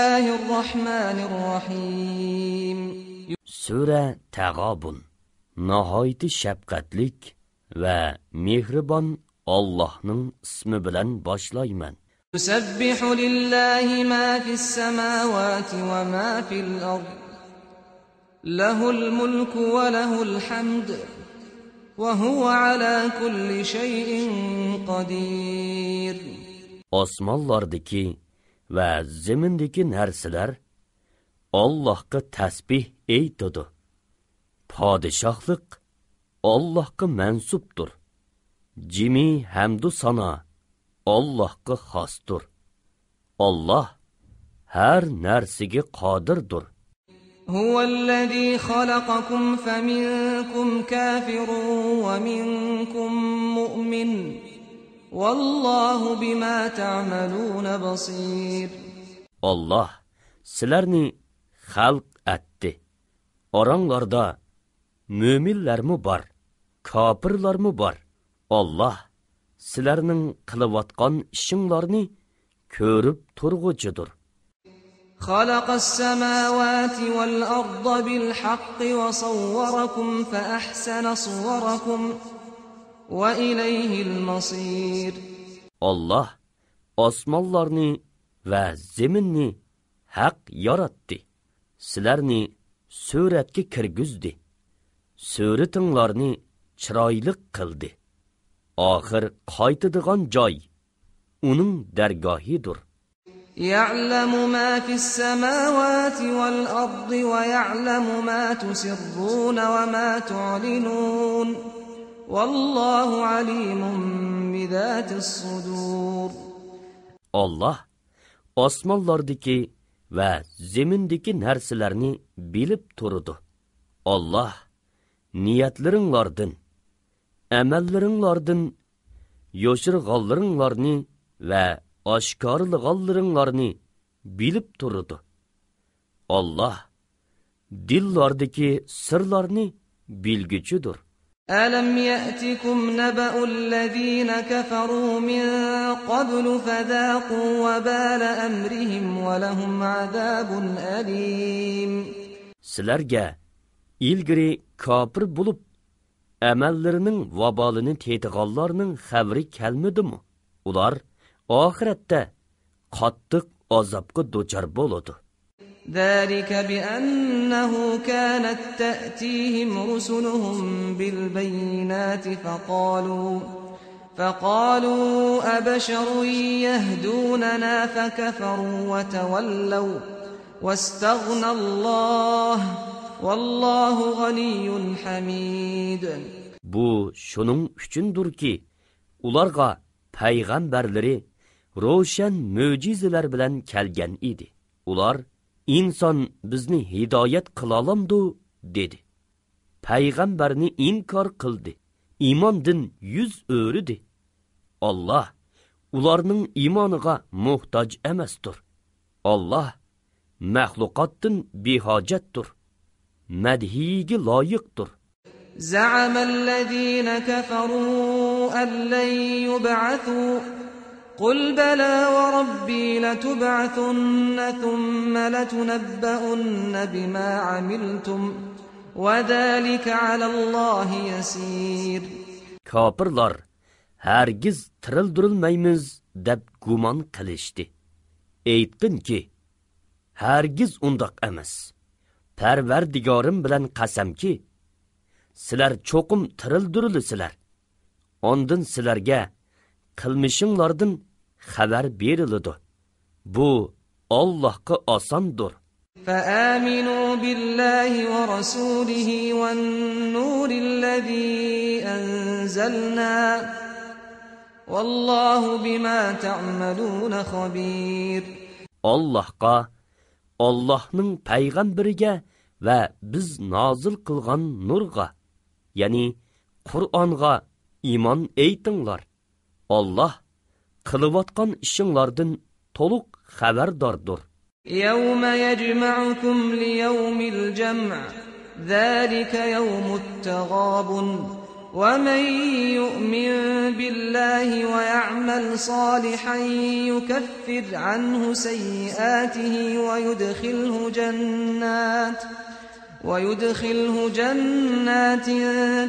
Bismillahirrahmanirrahim. Sura Tag'abun. Nihoyat shafqatlik va mehribon Allohning ismi bilan boshlayman. Yusabbihu lillahi ma fis samawati wa ma fil ard. Lahul mulku wa lahul hamd. Wa huwa ala kulli shay'in qadir. Osmonlardagi va zamindagi narsalar Allohga tasbih aytadi. Podshohlik Allohga mansubdir. Jimi hamdu sana Allohga xosdir. Alloh har narsaga qodirdir. Huvallazi xalaqakum faminkum kafirun va minkum mu'min. Vallohu bima ta'maluna basir. Alloh sizlarni xalq etdi. Oranglarda mo'minlarmi bor, kofirlarmi bor. Alloh sizlarning qilayotgan ishinglarni ko'rib turg'uchidir. Xalaqas samawati wal arda bil haqqi va sawwarakum fa ahsana suwarakum va ilayhil masir. Alloh osmonlarni va zaminni haq yaratdi. Sizlarni suratga kirgizdi. Suratinglarni chiroyli qildi. Oxir qaytadigan joy uning dargohidir. Ya'lamu ma fis samawati wal ardi va ya'lamu ma tusirruna va ma tu'linun. Vallohu alimun bizatis sudur. Alloh osmonlardagi va zamindagi narsalarni bilib turadi. Alloh niyatlaringlardan, amallaringlardan, yoshirganlaringlarni va oshkorlaganlaringlarni bilib turadi. Alloh dillardagi sirlarni bilguchidir. ألم يأتكم نبأ الذين كفروا من قبل فذاقوا وبال أمرهم ولهم عذاب أليم. Sizlarga ilgari kafir bo'lib, amallarining vabolini tetiganlarning xabari kelmadimi? Ular oxiratda qattiq azobga duchor bo'ladi. ذلك بأنه كانت تأتيهم رسلهم بالبينات فقالوا أبشر يهدوننا فكفروا وتولوا واستغنى الله والله غني حميد. Bu şunun üçündür ki ularga peygamberleri roşan möcizeler bilen kelgen idi. Ular İnsan bizni hidayet kılalamdı dedi. Peygamberini inkar kıldı. İmandın yüz öğrüdü. Allah ularının imanıga muhtaç emestir. Allah mahlukattın bihacettir. Medhiyigi layıktır. Za'amellezine keferu ellen yub'athu قل بلى وربي لتبعثن ثم لتنبؤن بما عملتم وذلك على الله يسير. Kafirlar hergiz tirildirilmaymiz deb guman qilishdi. Aytdin ki hergiz undaq emas. Parvardigorim bilan qasamki sizlar cho'qim tirildirilsizlar. Ondan sizlarga qilmishinglardan xabar beriladi. Bu Allohga osondir. فآمنوا بالله ورسوله والنور الذي أنزلنا والله بما تعملون خبير. Allohga, Allohning payg'ambariga va biz nozil qilgan nurga, ya'ni Qur'onga iymon aytinglar. Allah qilayotgan ishinglardan to'liq xabardordir. يوم يجمعكم ليوم الجمع ذلك يوم التغابن ومن يؤمن بالله ويعمل صالحا يكفر عنه سيئاته ويدخله جنات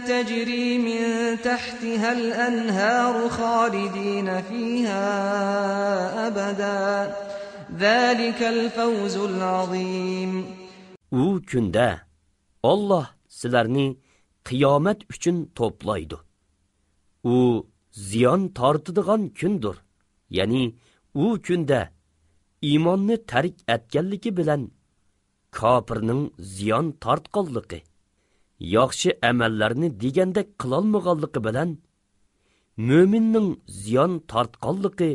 تجري من تحتها الأنهار خالدين فيها أبدا ذلك الفوز العظيم. U kunda Allah sizlarni qiyomat uchun to'playdi. U ziyon tortadigan kundir. Ya'ni u kunda iymonni tark etganligi bilan kofirning ziyon tortqanligi, yaxshi amallarni degandek qilolmaganligi bilan mo'minning ziyon tortqanligi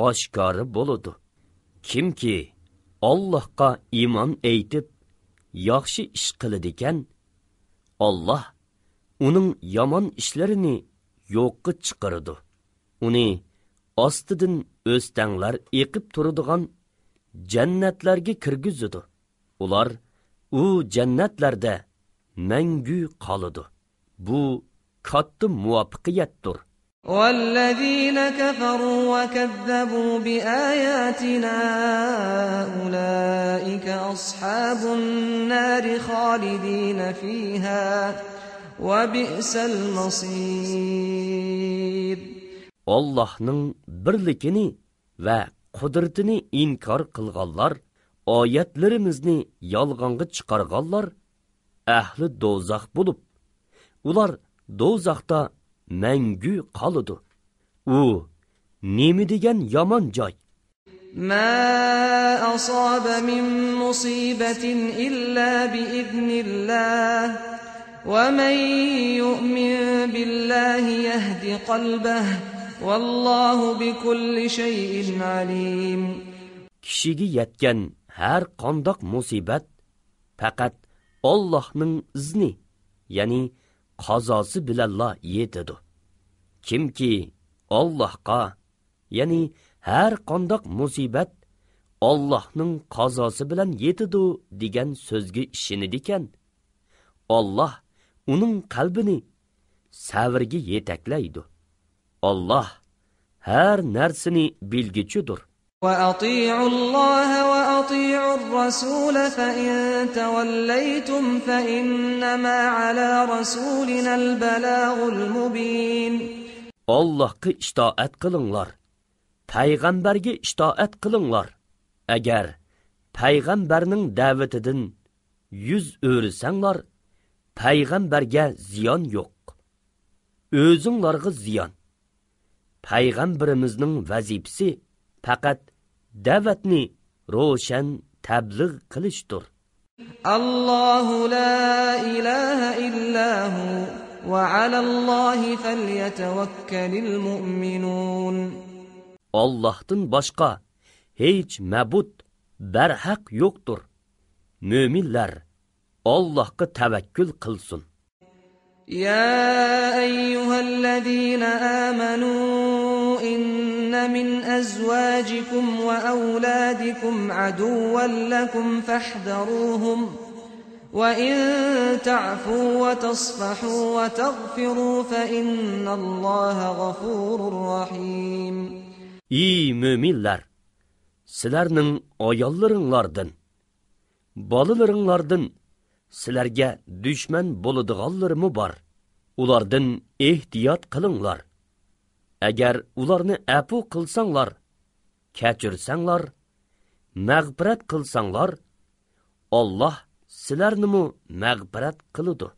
oshkora bo'ladi. Kimki Allohga iymon aytib yaxshi ish qiladi ekan, Allah uning yomon ishlarini yo'qqa chiqaradi. Uni ostidan o'stanglar eqib turadigan jannatlarga kirgizadi. Ular u jannatlarda mangu qoladi. Bu katta muvaffaqiyatdir. والذين كفروا وكذبوا بآياتنا أولئك أصحاب النار خالدين فيها وبئس المصير. Allah'ның birlikini ve kudretini inkar kılganlar, ayetlerimizni yalganga çıkarganlar, ehli dozaq bulup, ular dozaqda мәңгү қалыды. У, немі деген яман жай. ما أصاب من مصيبة إلا بإذن الله ومن يؤمن بالله يهد قلبه والله بكل شيء عليم. Kişiге yetken her qandaq musibet faqat Allah'ның izni, yani qazosi bilanla yetadi. Kimki Allohga, yani har qandaq musibat Allohning qazosi bilan yetadi degan so'zga ishonadi ekan, Allah uning qalbini sabrga yetaklaydi. Allah har narsani bilguchidir. وأطيعوا الله وأطيعوا الرسول فإن توليتم فإنما على رسولنا البلاغ المبين. Allah'a itoat qilinglar, payg'ambarga itoat qilinglar. Agar payg'ambarning da'vatidan yuz o'risanglar, payg'ambarga ziyon yo'q. O'zinglarga ziyon. Payg'ambarimizning vazifasi faqat da'vatni ro'shan tabliğ qilishdir. Allahu la ilaha illahu ve alallahi falyatavakkalul mu'minun. Allah'tan başqa hiç mabud barhaq yo'qdir. Müminler Allah'a tevekkül qilsin. Ya eyyuhellezina amanu إن من أزواجكم وأولادكم عدوا لكم فاحذروهم وإن تعفوا وتصفحوا وتغفروا فإن الله غفور رحيم. İyi müminler, sizlerinin ayollarınlardan, balalarınlardan sizlerge düşman boluduğalları mı var? Ulardan ihtiyat kılınlar. Agar ularni afu qilsanglar, kechirsanglar, mag'firat qilsanglar, Allah sizlarni mag'firat qiladi.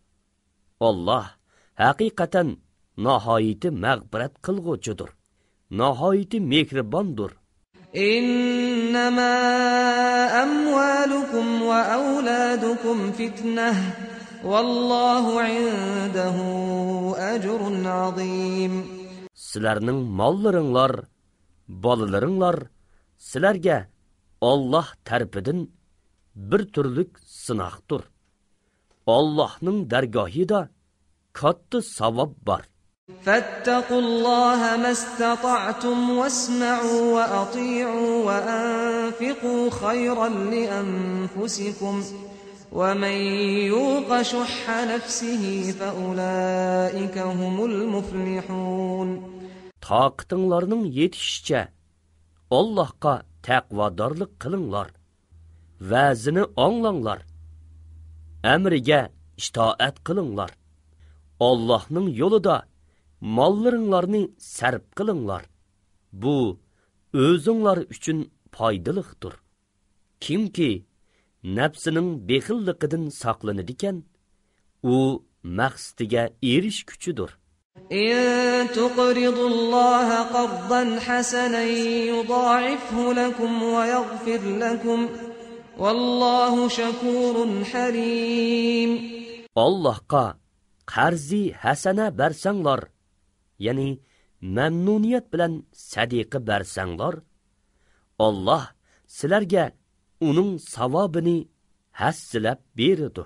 Allah haqiqatan nihoyatda mag'firat qilguvchidir, nihoyatda mehribondir. İnnama amwalukum ve auladukum fitneh vallahu indehu ecrun azim. Sizlərning mollaringlar, bolalaringlar sizlarga Allah tərəfindən bir türlük sınaqdır. Allah'ның dərgahida katta savab var. Fattaqullaha mastata'tum wasma'u wa ati'u wa anfiqu khayran li anfusikum وَمَنْ يُوقَ شُحَّ نَفْسِهِ فَأُولَٰئِكَ هُمُ الْمُفْلِحُونَ. Taqıtınlarının yetişçe Allah'a təqvadarlıq qılınlar. Vəzini anlanlar. Əmrige itaat qılınlar. Allah'ın yolunda mallarınlarını sərf qılınlar. Bu, özünlər üçün faydalıqdır. Kim ki, nəfsinin bexilliqidən saqlanıdiken, o, məqsədiga erişgüçüdür. إِن تُقْرِضُوا اللَّهَ قَرْضًا حَسَنًا يُضَاعِفْهُ لَكُمْ وَيَغْفِرْ لَكُمْ وَاللَّهُ شَكُورٌ حَلِيمٌ. Allah'a qarzi hasana bersanglar, yani memnuniyet bilen sadiqi bersanglar, Allah sizlarga onun savabını hassilab beridi.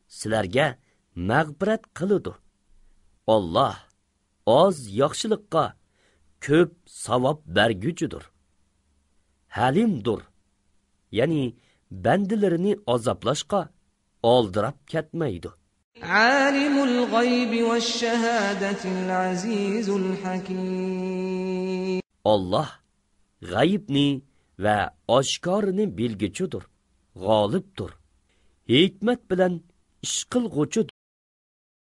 Sizlarga mag'firat qiladi. Allah az yaxshilikqa ko'p savob berguchidir. Halimdir. Yani bendilerini azablashqa oldirab ketmaydi. Alimul g'aybi veş-şehâdetil azîzul hakîm. Allah g'aybni ve oshkorini bilguchidir, g'olibdir. Hikmat bilan ish qilg'uchidir.